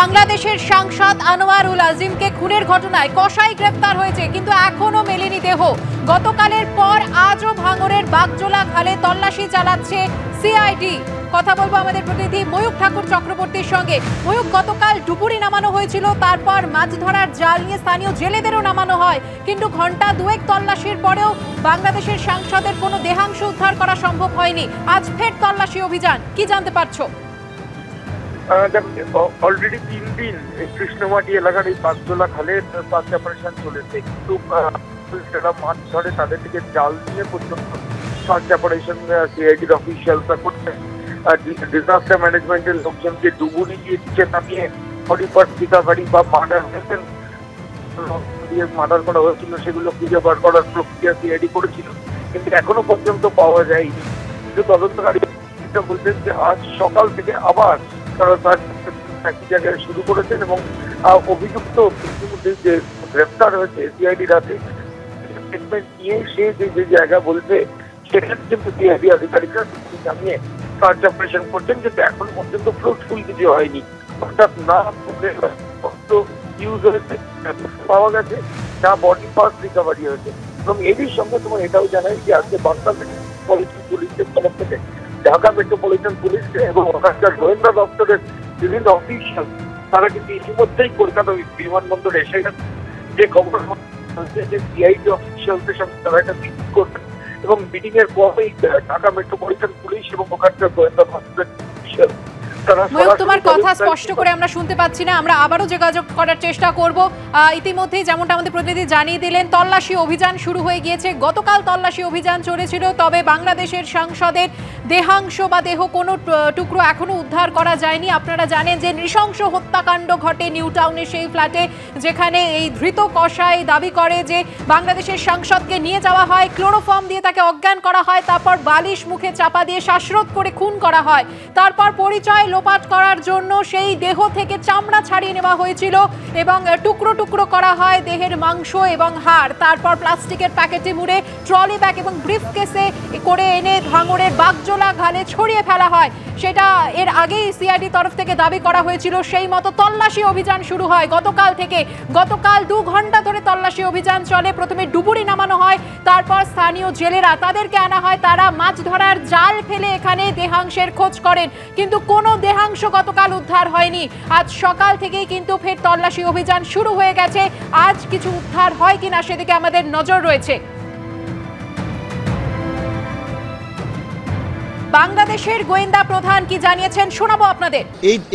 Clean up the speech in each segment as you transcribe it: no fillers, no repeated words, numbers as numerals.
বাংলাদেশের সাংসদ আনোয়ারুল আজিমকে খুনের ঘটনায় কসাই গ্রেফতার হয়েছে, কিন্তু এখনো মেলেনি দেহ। গতকালের পর আজও ভাঙড়ের বাগজোলা খালে তল্লাশি চালাচ্ছে সিআইডি। কথা বলবো আমাদের প্রতিনিধি ময়ূক ঠাকুর চক্রবর্তীর সঙ্গে। ময়ূক, গতকাল ডুবুরি নামানো হয়েছিল, তারপর মাছ ধরার জাল নিয়ে স্থানীয় জেলেদেরও নামানো হয়, কিন্তু ঘন্টা দুয়েক তল্লাশির পরেও বাংলাদেশের সাংসদের কোনো দেহাংশ উদ্ধার করা সম্ভব হয়নি। আজ ফের তল্লাশি অভিযান, কি জানতে পারছো? অলরেডি 3 দিন কৃষ্ণমাটি এলাকার এই বাগজোলা খালে সার্চ অপারেশন চলেছে, কিন্তু যারা মাছ ধরে তাদের থেকে জাল নিয়ে পর্যন্ত সার্চ অপারেশন সিআইডির অফিসিয়ালরা করছে। ডিজাস্টার ম্যানেজমেন্টের লোকজনকে ডুবুরি দিয়ে নিচে নামিয়ে 40% রিকভারি বা মার্ডার হয়েছেন মার্ডার করা হয়েছিল সেগুলো খুঁজে বার করার প্রক্রিয়া সিআইডি করেছিল, কিন্তু এখনো পর্যন্ত পাওয়া যায়নি। কিন্তু তদন্তকারী বলছেন যে আজ সকাল থেকে আবার তারা একই জায়গায় শুরু করেছেন এবং অভিযুক্ত ইতিমধ্যে যে গ্রেফতার হয়েছে সিআইডির হাতে স্টেটমেন্ট নিয়ে সে যে জায়গা বলছে সেখানে কিন্তু সিআইডি আধিকারিকরা জানিয়ে সার্চ অপারেশন করছেন, কিন্তু এখন পর্যন্ত ফ্রুটফুল কিছু হয়নি। অর্থাৎ না ইউজ হয়েছে পাওয়া গেছে, না বডি পার্টস রিকভারি হয়েছে। এবং এরই সঙ্গে তোমার এটাও জানাই যে আজকে বাংলা মেট্রোপলিটন পুলিশের তরফ থেকে ঢাকা মেট্রোপলিটন পুলিশ এবং ওখানকার গোয়েন্দা দপ্তরের বিভিন্ন অফিসিয়াল তারা কিন্তু ইতিমধ্যেই কলকাতা বিমানবন্দরে এসে গেছে। যে খবর যে সিআইডি অফিসিয়ালদের সঙ্গে তারা একটা মিটিং করবে এবং মিটিং এর পরেই ঢাকা মেট্রোপলিটন পুলিশ এবং ওখানকার গোয়েন্দা দপ্তরের অফিসিয়াল তোমার কথা স্পষ্ট করে আমরা শুনতে পাচ্ছি না, আমরা আবারও যোগাযোগ করার চেষ্টা করব। ইতিমধ্যেই যেমনটা আমাদের প্রতিনিধি জানিয়ে দিলেন, তল্লাশি অভিযান শুরু হয়ে গিয়েছে। গতকাল তল্লাশি অভিযান চলেছিল, তবে বাংলাদেশের সাংসদের দেহাংশ বা দেহ কোনো টুকরো এখনো উদ্ধার করা যায়নি। আপনারা জানেন যে নৃশংস হত্যাকাণ্ড ঘটে নিউ টাউনের সেই ফ্ল্যাটে, যেখানে এই ধৃত কসাই দাবি করে যে বাংলাদেশের সাংসদকে নিয়ে যাওয়া হয়, ক্লোরোফর্ম দিয়ে তাকে অজ্ঞান করা হয়, তারপর বালিশ মুখে চাপা দিয়ে শ্বাসরোধ করে খুন করা হয়। তারপর পরিচয় লোপাট করার জন্য সেই দেহ থেকে চামড়া ছাড়িয়ে নেওয়া হয়েছিল এবং টুকরো টুকরো করা হয় দেহের মাংস এবং হাড়। তারপর প্লাস্টিকের প্যাকেটে মুড়ে ট্রলি ব্যাগ এবং ব্রিফকেসে করে এনে ভাঙড়ের বাগজোলা খালে ছড়িয়ে ফেলা হয়। সেটা এর আগেই সিআইডি তরফ থেকে দাবি করা হয়েছিল। সেই মতো তল্লাশি অভিযান শুরু হয় গতকাল থেকে। গতকাল 2 ঘন্টা ধরে তল্লাশি অভিযান চলে। প্রথমে ডুবুরি নামানো হয়, তারপর স্থানীয় জেলেরা তাদেরকে আনা হয়, তারা মাছ ধরার জাল ফেলে এখানে দেহাংশের খোঁজ করেন, কিন্তু কোনো দেহাংশ গতকাল উদ্ধার হয়নি। আজ সকাল থেকেই কিন্তু ফের তল্লাশি অভিযান শুরু হয়ে গেছে। আজ কিছু উদ্ধার হয় কিনা সেদিকে আমাদের নজর রয়েছে। বাংলাদেশের গোয়েন্দা প্রধান কি জানিয়েছেন শোনাবো আপনাদের।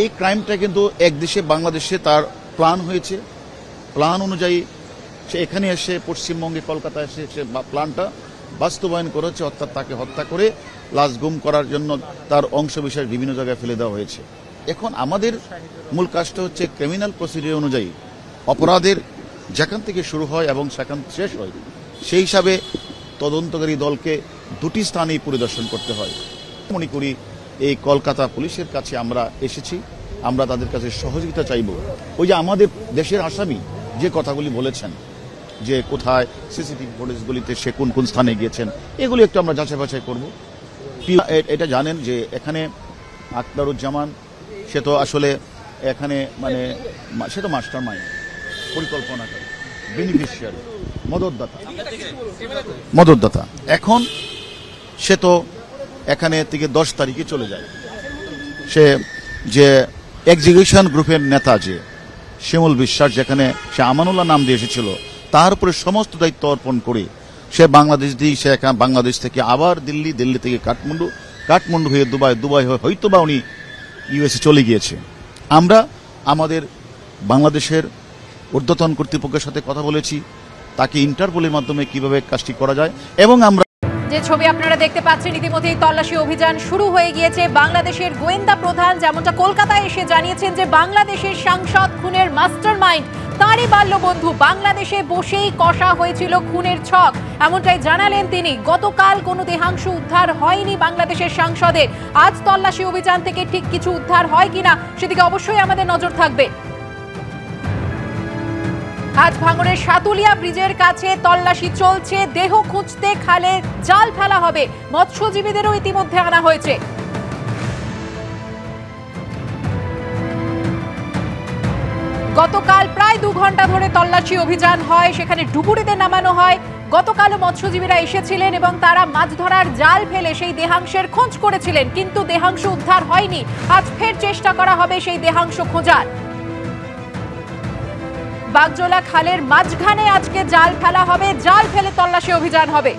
এই ক্রাইমটা কিন্তু এক দেশে বাংলাদেশে তার প্ল্যান হয়েছে, প্ল্যান অনুযায়ী সে এখানে এসে পশ্চিমবঙ্গে কলকাতায় এসে সে প্ল্যানটা বাস্তবায়ন করেছে, অর্থাৎ তাকে হত্যা করে লাশ গুম করার জন্য তার অংশবিশেষ বিভিন্ন জায়গায় ফেলে দেওয়া হয়েছে। এখন আমাদের মূল কাজটা হচ্ছে ক্রিমিনাল প্রসিডিউর অনুযায়ী অপরাধের যেখান থেকে শুরু হয় এবং সেখান শেষ হয়, সেই হিসাবে তদন্তকারী দলকে 2টি স্থানেই পরিদর্শন করতে হয়। মনে করি এই কলকাতা পুলিশের কাছে আমরা এসেছি, আমরা তাদের কাছে সহযোগিতা চাইব। ওই যে আমাদের দেশের আসামি যে কথাগুলি বলেছেন যে কোথায় সিসিটিভি ফুটেজগুলিতে সে কোন কোন স্থানে গিয়েছেন, এগুলি একটু আমরা যাচাই বাছাই করব। এটা জানেন যে এখানে আখতারুজ্জামান সে তো আসলে এখানে মানে সে তো মাস্টার মাইন্ড, পরিকল্পনাকারী, বেনিফিশিয়ারি, মদতদাতা। এখন সে তো এখানে থেকে 10 তারিখে চলে যায়। সে যে এক্সিকিউশন গ্রুপের নেতা যে শিমুল বিশ্বাস, যেখানে সে আমানুল্লাহ নাম দিয়ে এসেছিল, তার উপরে সমস্ত দায়িত্ব অর্পণ করে সে বাংলাদেশ দিয়ে সে বাংলাদেশ থেকে আবার দিল্লি থেকে কাঠমান্ডু হয়ে দুবাই হয়ে হয়তো বা উনি ইউএসএ চলে গিয়েছে। আমরা আমাদের বাংলাদেশের ঊর্ধ্বতন কর্তৃপক্ষের সাথে কথা বলেছি, তাকে ইন্টারপোলের মাধ্যমে কিভাবে কাজটি করা যায়। এবং আমরা যে ছবি আপনারা দেখতে পাচ্ছেন, ইতিমধ্যেই তল্লাশি অভিযান শুরু হয়ে গিয়েছে। বাংলাদেশের গোয়েন্দা প্রধান যেমনটা কলকাতায় এসে জানিয়েছেন যে বাংলাদেশের সাংসদ খুনের মাস্টারমাইন্ড তারই বাল্যবন্ধু, বাংলাদেশে বসেই কষা হয়েছিল খুনের ছক, এমনটাই জানালেন তিনি। গতকাল কোনো দেহাংশ উদ্ধার হয়নি বাংলাদেশের সাংসদের। আজ তল্লাশি অভিযান থেকে ঠিক কিছু উদ্ধার হয় কিনা সেদিকে অবশ্যই আমাদের নজর থাকবে। আজ ভাঙড়ের সাতুলিয়া ব্রিজের কাছে তল্লাশি চলছে, দেহ খুঁজতে খালে জাল ফেলা হবে, মৎস্যজীবীদেরও ইতিমধ্যে আনা হয়েছে। গতকাল প্রায় 2 ঘন্টা ধরে তল্লাশি অভিযান হয়, সেখানে ডুবুরিতে নামানো হয়। গতকালও মৎস্যজীবীরা এসেছিলেন এবং তারা মাছ ধরার জাল ফেলে সেই দেহাংশের খোঁজ করেছিলেন, কিন্তু দেহাংশ উদ্ধার হয়নি। আজ ফের চেষ্টা করা হবে সেই দেহাংশ খোঁজার। বাগজোলা খালের মাঝখানে আজকে জাল ফেলা হবে, জাল ফেলে তল্লাশি অভিযান হবে।